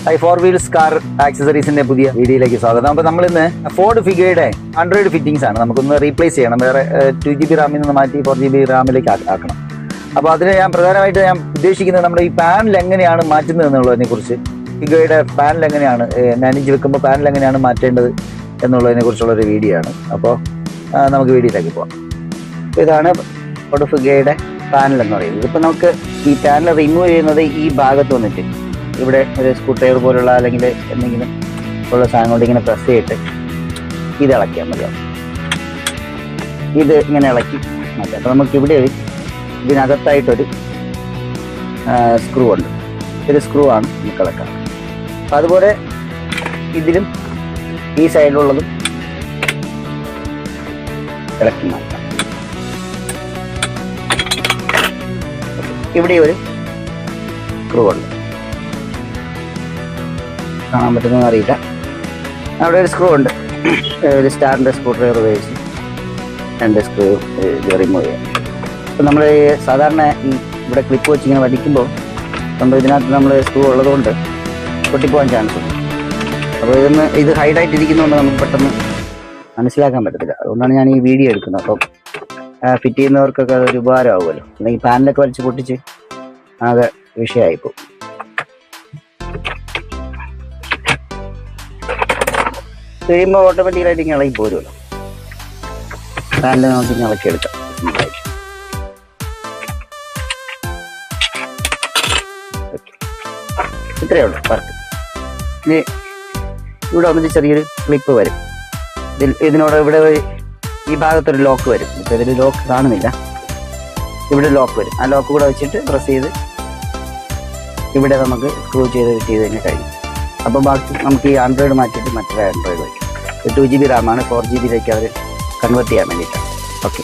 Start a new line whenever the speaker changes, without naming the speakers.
Four wheels car ആക്സസറീസിന്റെ പുതിയ വീഡിയോയിലേക്ക് സ്വാഗതം. അപ്പോൾ നമ്മൾ ഇന്ന് ഫോർഡ് ഫിഗയുടെ ആൻഡ്രോയിഡ് ഫിറ്റിംഗ്സ് ആണ് നമുക്കൊന്ന് റീപ്ലേസ് ചെയ്യണം. വേറെ 2GB റാമിൽ നിന്ന് മാറ്റി 4GB റാമിലേക്ക് ആക്കണം. അപ്പോൾ അതിന് ഞാൻ പ്രധാനമായിട്ട് ഉദ്ദേശിക്കുന്നത് നമ്മുടെ ഈ പാനൽ എങ്ങനെയാണ് മാറ്റുന്നത് എന്നുള്ളതിനെ കുറിച്ച്, ഫിഗയുടെ പാനൽ എങ്ങനെയാണ് 9 വെക്കുമ്പോൾ പാനൽ എങ്ങനെയാണ് മാറ്റേണ്ടത് എന്നുള്ളതിനെ കുറിച്ചുള്ള ഒരു വീഡിയോ ആണ്. അപ്പോൾ നമുക്ക് വീഡിയോയിലേക്ക് പോകാം. ഇതാണ് ഫോർഡ് ഫിഗയുടെ പാനൽ എന്ന് പറയുന്നത്. ഇപ്പം നമുക്ക് ഈ പാനൽ റിമൂവ് ചെയ്യുന്നത് ഈ ഭാഗത്ത് വന്നിട്ട് ഇവിടെ ഒരു സ്ക്രൂ ഡ്രൈവർ പോലുള്ള അല്ലെങ്കിൽ എന്തെങ്കിലും ഉള്ള സാധനം കൊണ്ട് ഇങ്ങനെ പ്രസ് ചെയ്തിട്ട് ഇത് ഇളക്കിയാൽ മതിയാവും. ഇത് ഇങ്ങനെ ഇളക്കി മാറ്റാം. അപ്പോൾ നമുക്ക് ഇവിടെ ഇതിനകത്തായിട്ടൊരു സ്ക്രൂ ഉണ്ട്. ഒരു സ്ക്രൂ ആണ് നമുക്ക് ഇളക്കാം. അപ്പം അതുപോലെ ഇതിലും ഈ സൈഡിലുള്ളതും ഇളക്കി മാറ്റാം. ഇവിടെ ഒരു സ്ക്രൂ ഉണ്ട്, കാണാൻ പറ്റുന്നതെന്ന് അറിയില്ല. അവിടെ ഒരു സ്ക്രൂ ഉണ്ട്, ഒരു സ്റ്റാറിൻ്റെ സ്ക്രൂ ഡ്രൈവർ ഉപയോഗിച്ച് 2 സ്ക്രൂ റിമൂവ് ചെയ്യാം. അപ്പം നമ്മൾ സാധാരണ ഈ ഇവിടെ ക്ലിപ്പ് വെച്ച് ഇങ്ങനെ വലിക്കുമ്പോൾ നമ്മൾ ഇതിനകത്ത് നമ്മൾ സ്ക്രൂ ഉള്ളതുകൊണ്ട് പൊട്ടിപ്പോകാൻ ചാൻസ് ഉണ്ട്. അപ്പോൾ ഇത് ഹൈഡായിട്ടിരിക്കുന്നതുകൊണ്ട് നമുക്ക് പെട്ടെന്ന് മനസ്സിലാക്കാൻ പറ്റത്തില്ല. അതുകൊണ്ടാണ് ഞാൻ ഈ വീഡിയോ എടുക്കുന്നത്. അപ്പം ഫിറ്റ് ചെയ്യുന്നവർക്കൊക്കെ അതൊരു ഉപകാരമാകുമല്ലോ. അല്ലെങ്കിൽ പാനലൊക്കെ വലിച്ച് പൊട്ടിച്ച് ആകെ വിഷയമായിപ്പോവും. കഴിയുമ്പോൾ ഓട്ടോമാറ്റിക്കലായിട്ട് ഇങ്ങനെ ഇളകി പോരുമല്ലോ. പാനൽ നമുക്ക് ഇങ്ങനെ ഇളക്കിയെടുക്കാം. ഇത്രയേ ഉള്ളൂ വർക്ക്. ഇനി ഇവിടെ വന്നിട്ട് ചെറിയൊരു ക്ലിപ്പ് വരും. ഇതിനോട് ഇവിടെ ഈ ഭാഗത്തൊരു ലോക്ക് വരും. ഇപ്പോൾ ഇതിൽ ലോക്ക് കാണുന്നില്ല, ഇവിടെ ലോക്ക് വരും. ആ ലോക്ക് കൂടെ വെച്ചിട്ട് പ്രസ് ചെയ്ത് ഇവിടെ നമുക്ക് സ്ക്രൂ ചെയ്ത് തന്നെ കഴിയും. അപ്പോൾ ബാക്കി നമുക്ക് ഈ ആൻഡ്രോയിഡ് മാറ്റിയിട്ട് മറ്റൊരു ആൻഡ്രോയിഡ് വയ്ക്കും. 2GB റാമാണ് 4GB അവർ കൺവേർട്ട് ചെയ്യാൻ വേണ്ടിയിട്ടാണ്. ഓക്കെ.